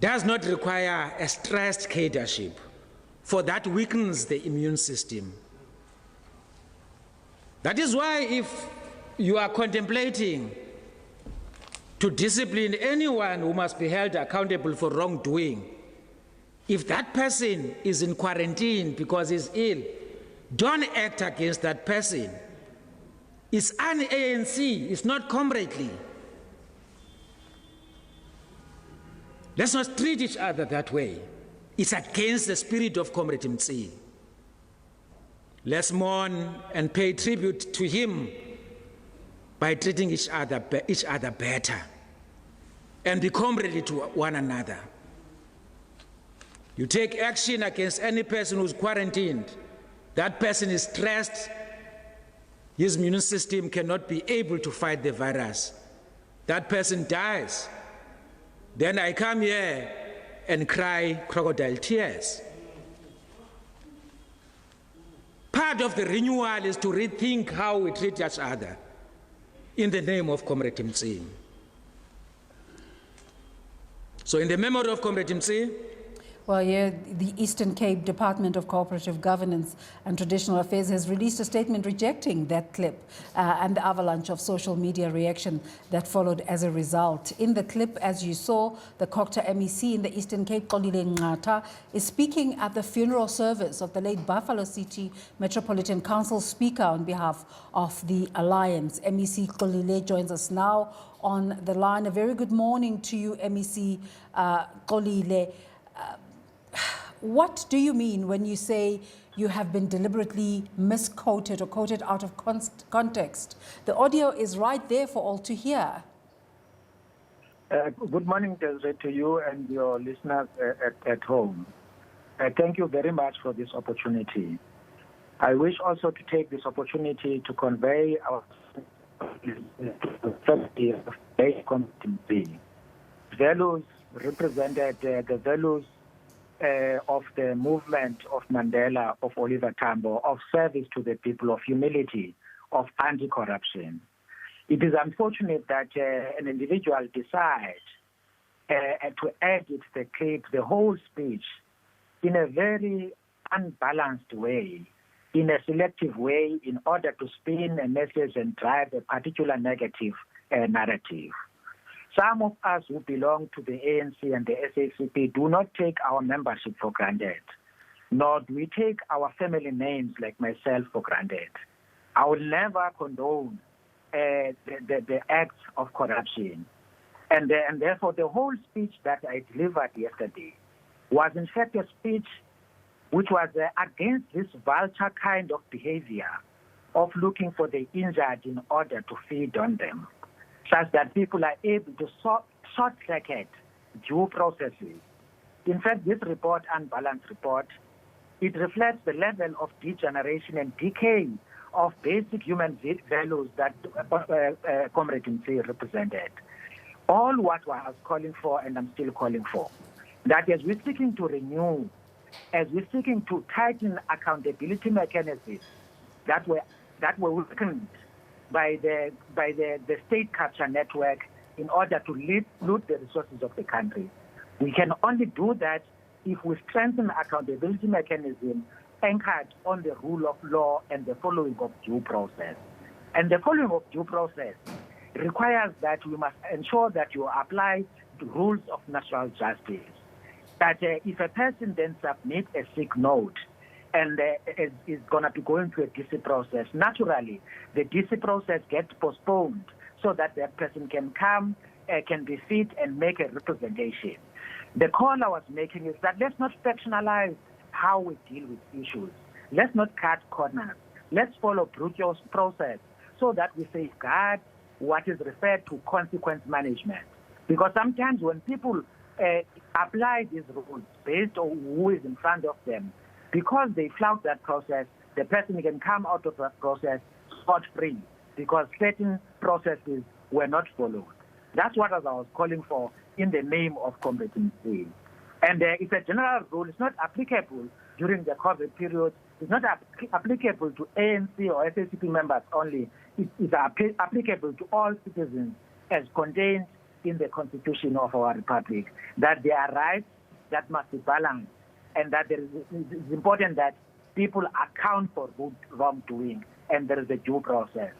does not require a stressed cadership, for that weakens the immune system. That is why if you are contemplating to discipline anyone who must be held accountable for wrongdoing, if that person is in quarantine because he's ill, don't act against that person. It's un-ANC, it's not comradely. Let's not treat each other that way. It's against the spirit of Comrade Mtsi. Let's mourn and pay tribute to him by treating each other better and be comradely to one another. You take action against any person who's quarantined. That person is stressed. His immune system cannot be able to fight the virus. That person dies. Then I come here and cry crocodile tears. Part of the renewal is to rethink how we treat each other in the name of Comrade Mtsi. So in the memory of Comrade Mtsi, well, yeah, the Eastern Cape Department of Cooperative Governance and Traditional Affairs has released a statement rejecting that clip and the avalanche of social media reaction that followed as a result. In the clip, as you saw, the Nqatha MEC in the Eastern Cape, Nqatha, is speaking at the funeral service of the late Buffalo City Metropolitan Council Speaker on behalf of the Alliance. MEC Nqatha joins us now on the line. A very good morning to you, MEC Nqatha. What do you mean when you say you have been deliberately misquoted or quoted out of context? The audio is right there for all to hear. Good morning, Desiree, to you and your listeners at home. Thank you very much for this opportunity. I wish also to take this opportunity to convey our values represented the values of the movement of Mandela, of Oliver Tambo, of service to the people, of humility, of anti-corruption. It is unfortunate that an individual decides to edit the clip, the whole speech, in a very unbalanced way, in a selective way, in order to spin a message and drive a particular negative narrative. Some of us who belong to the ANC and the SABC do not take our membership for granted, nor do we take our family names like myself for granted. I will never condone the acts of corruption. And therefore, the whole speech that I delivered yesterday was in fact a speech which was against this vulture kind of behavior of looking for the injured in order to feed on them, such that people are able to short-circuit due processes. In fact, this report, Unbalanced Report, it reflects the level of degeneration and decay of basic human values that Comrade Mtsi represented. All what I was calling for, and I'm still calling for, that as we're seeking to renew, as we're seeking to tighten accountability mechanisms that were weakened by the state capture network in order to loot the resources of the country. We can only do that if we strengthen accountability mechanism anchored on the rule of law and the following of due process. And the following of due process requires that we must ensure that you apply the rules of natural justice. That if a person then submits a sick note and is going to be going through a DC process, naturally, the DC process gets postponed so that that person can come, can be fit and make a representation. The call I was making is that let's not factionalize how we deal with issues. Let's not cut corners. Let's follow Brucho's process so that we safeguard what is referred to consequence management. Because sometimes when people apply these rules based on who is in front of them, because they flout that process, the person can come out of that process scot-free because certain processes were not followed. That's what I was calling for in the name of Comrade Mtsi. And it's a general rule. It's not applicable during the COVID period. It's not applicable to ANC or SACP members only. It is applicable to all citizens as contained in the Constitution of our Republic, that there are rights that must be balanced, and that it's important that people account for wrongdoing, and there is a due process.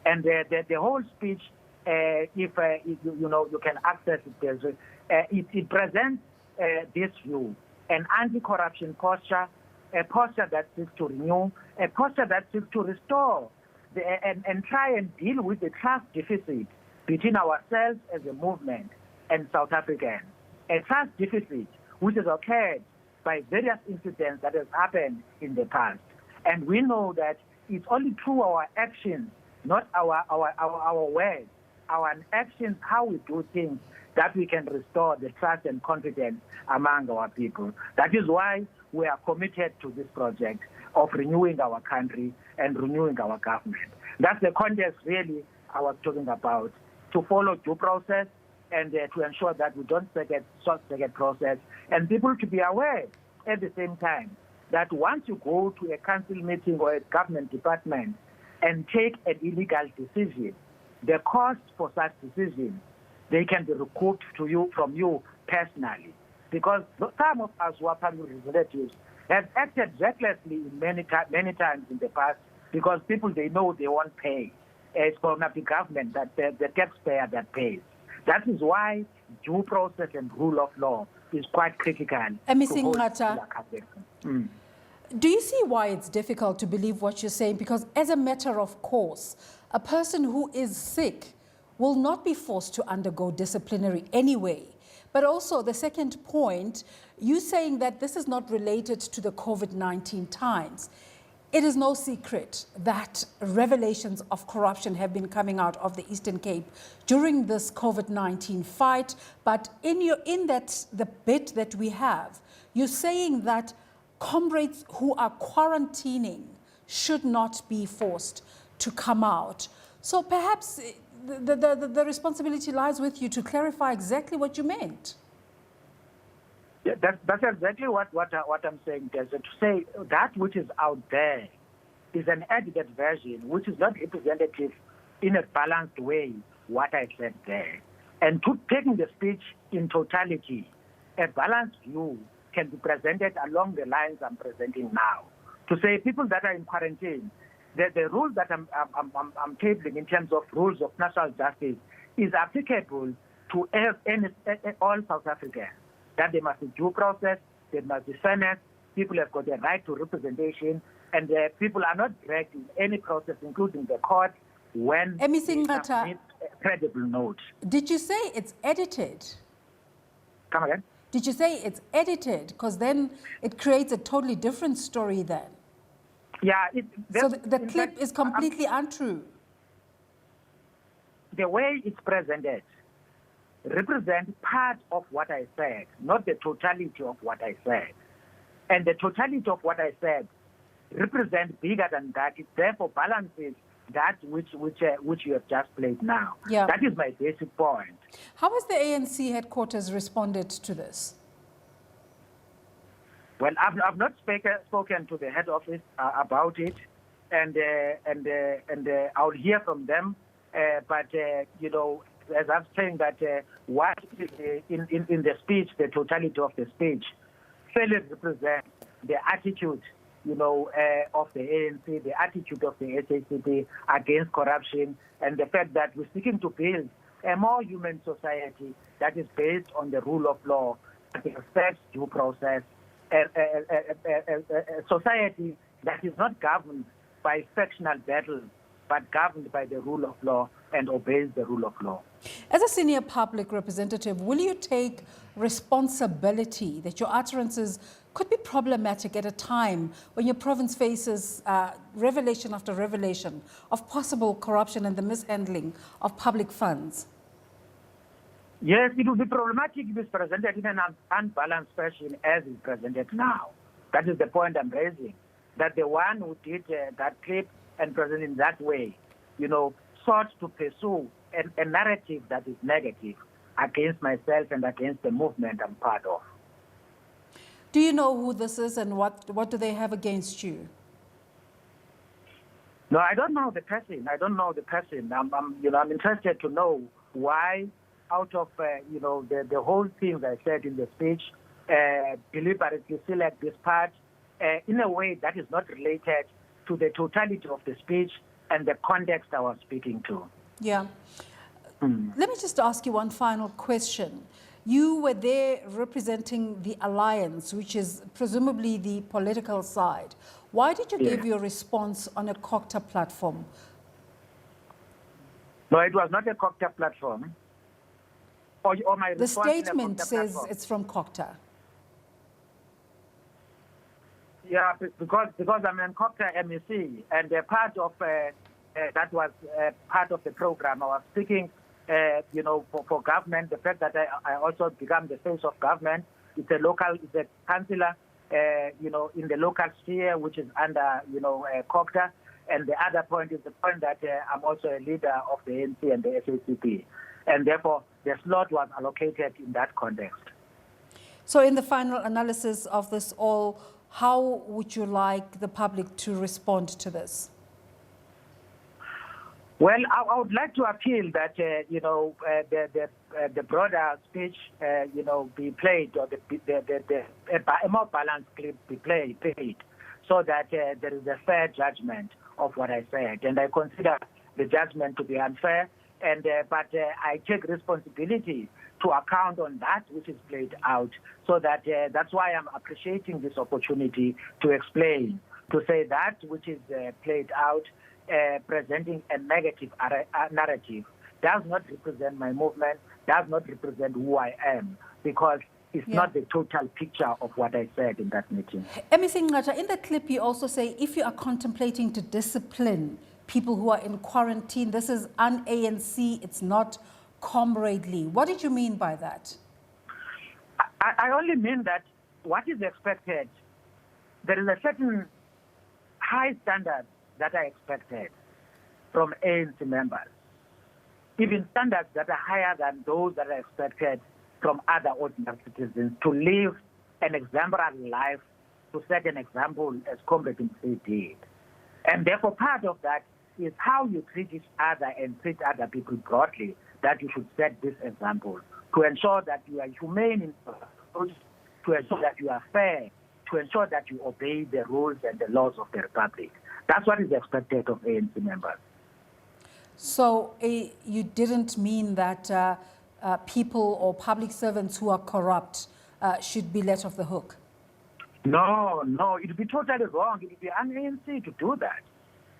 And the whole speech, if you can access it, it presents this view, an anti-corruption posture, a posture that seeks to renew, a posture that seeks to restore, and try and deal with the trust deficit between ourselves as a movement and South Africans. A trust deficit which has occurred by various incidents that has happened in the past. And we know that it's only through our actions, not our words, our actions, how we do things, that we can restore the trust and confidence among our people. That is why we are committed to this project of renewing our country and renewing our government. That's the context really I was talking about, to follow due process and to ensure that we don't short-circuit process, and people to be aware at the same time that once you go to a council meeting or a government department and take an illegal decision, the cost for such decision, they can be recouped from you personally. Because some of us who are public representatives have acted recklessly many times in the past, because people, they know they won't pay. It's going to be government, that the taxpayer that pays. That is why due process and rule of law is quite critical. MEC Nqatha, do you see why it's difficult to believe what you're saying? Because as a matter of course, a person who is sick will not be forced to undergo disciplinary anyway. But also the second point, you saying that this is not related to the COVID-19 times. It is no secret that revelations of corruption have been coming out of the Eastern Cape during this COVID-19 fight. But the bit that we have, you're saying that comrades who are quarantining should not be forced to come out. So perhaps the responsibility lies with you to clarify exactly what you meant. Yeah, that's exactly what I'm saying, Desert. To say that which is out there is an edited version, which is not representative in a balanced way, what I said there. And taking the speech in totality, a balanced view can be presented along the lines I'm presenting now. To say people that are in quarantine, the rules that I'm tabling in terms of rules of national justice is applicable to all South Africans. That there must be due process, there must be fairness, people have got a right to representation, and people are not dragged in any process, including the court, when MEC they Nqatha, submit a credible note. Did you say it's edited? Come again? Did you say it's edited? Because then it creates a totally different story then. Yeah. So the clip is completely untrue. The way it's presented represents part of what I said, not the totality of what I said. And the totality of what I said represents bigger than that. It therefore balances that which you have just played now. Yeah. That is my basic point. How has the ANC headquarters responded to this? Well, I've not spoken to the head office about it, and I'll hear from them. But as I'm saying that what is in the speech, the totality of the speech, fairly represents the attitude, of the ANC, the attitude of the SABC against corruption, and the fact that we're seeking to build a more human society that is based on the rule of law, that respects due process, a society that is not governed by factional battles, but governed by the rule of law and obeys the rule of law. As a senior public representative, will you take responsibility that your utterances could be problematic at a time when your province faces revelation after revelation of possible corruption and the mishandling of public funds? Yes, it will be problematic if it's presented in an unbalanced fashion as it's presented now. That is the point I'm raising, that the one who did that clip and present in that way, sought to pursue a narrative that is negative against myself and against the movement I'm part of. Do you know who this is and what do they have against you? No, I don't know the person. I'm interested to know why out of the whole things I said in the speech, deliberately select this part in a way that is not related to the totality of the speech and the context I was speaking to. Yeah. Let me just ask you one final question. You were there representing the alliance, which is presumably the political side. Why did you give your response on a Nqatha platform? No, it was not a Nqatha platform. Or my The response statement says platform. it's from Nqatha. Yeah, because I'm an Nqatha MEC, and part of that was part of the program. I was speaking, for government. The fact that I also become the face of government. It's a councillor, in the local sphere, which is under, Nqatha. And the other point is the point that I'm also a leader of the ANC and the SABC, and therefore the slot was allocated in that context. So, in the final analysis of this all, how would you like the public to respond to this? Well, I would like to appeal that the broader speech be played, or a more balanced clip be played, so that there is a fair judgment of what I said, and I consider the judgment to be unfair, but I take responsibility to account on that which is played out, so that that's why I'm appreciating this opportunity to explain, to say that which is played out, presenting a negative narrative, does not represent my movement, does not represent who I am, because it's not the total picture of what I said in that meeting. MEC Nqatha, in the clip you also say, if you are contemplating to discipline people who are in quarantine, this is un-ANC, it's not comradely. What did you mean by that? I only mean that what is expected, there is a certain high standard that I expected from ANC members, even standards that are higher than those that are expected from other ordinary citizens, to live an exemplary life, to set an example as Comrades did. And therefore part of that is how you treat each other and treat other people broadly, that you should set this example, to ensure that you are humane in approach, to ensure that you are fair, to ensure that you obey the rules and the laws of the Republic. That's what is expected of ANC members. So you didn't mean that people or public servants who are corrupt should be let off the hook? No, it would be totally wrong. It would be un-ANC to do that.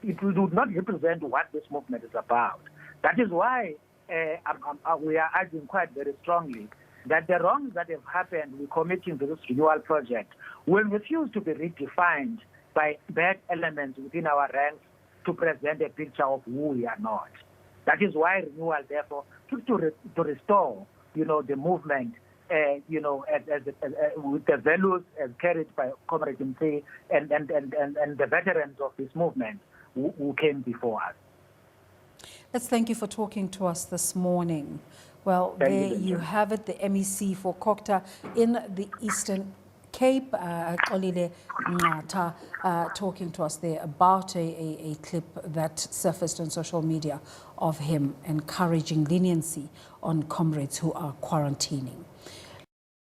It would not represent what this movement is about. That is why we are arguing quite very strongly that the wrongs that have happened with committing to this renewal project will refuse to be redefined by bad elements within our ranks to present a picture of who we are not. That is why renewal, therefore, took to restore, the movement, with the values as carried by Comrades and the veterans of this movement who came before us. Let's thank you for talking to us this morning. Well, there you have it, the MEC for Nqatha in the Eastern Cape, Xolile Nqatha, talking to us there about a clip that surfaced on social media of him encouraging leniency on comrades who are quarantining.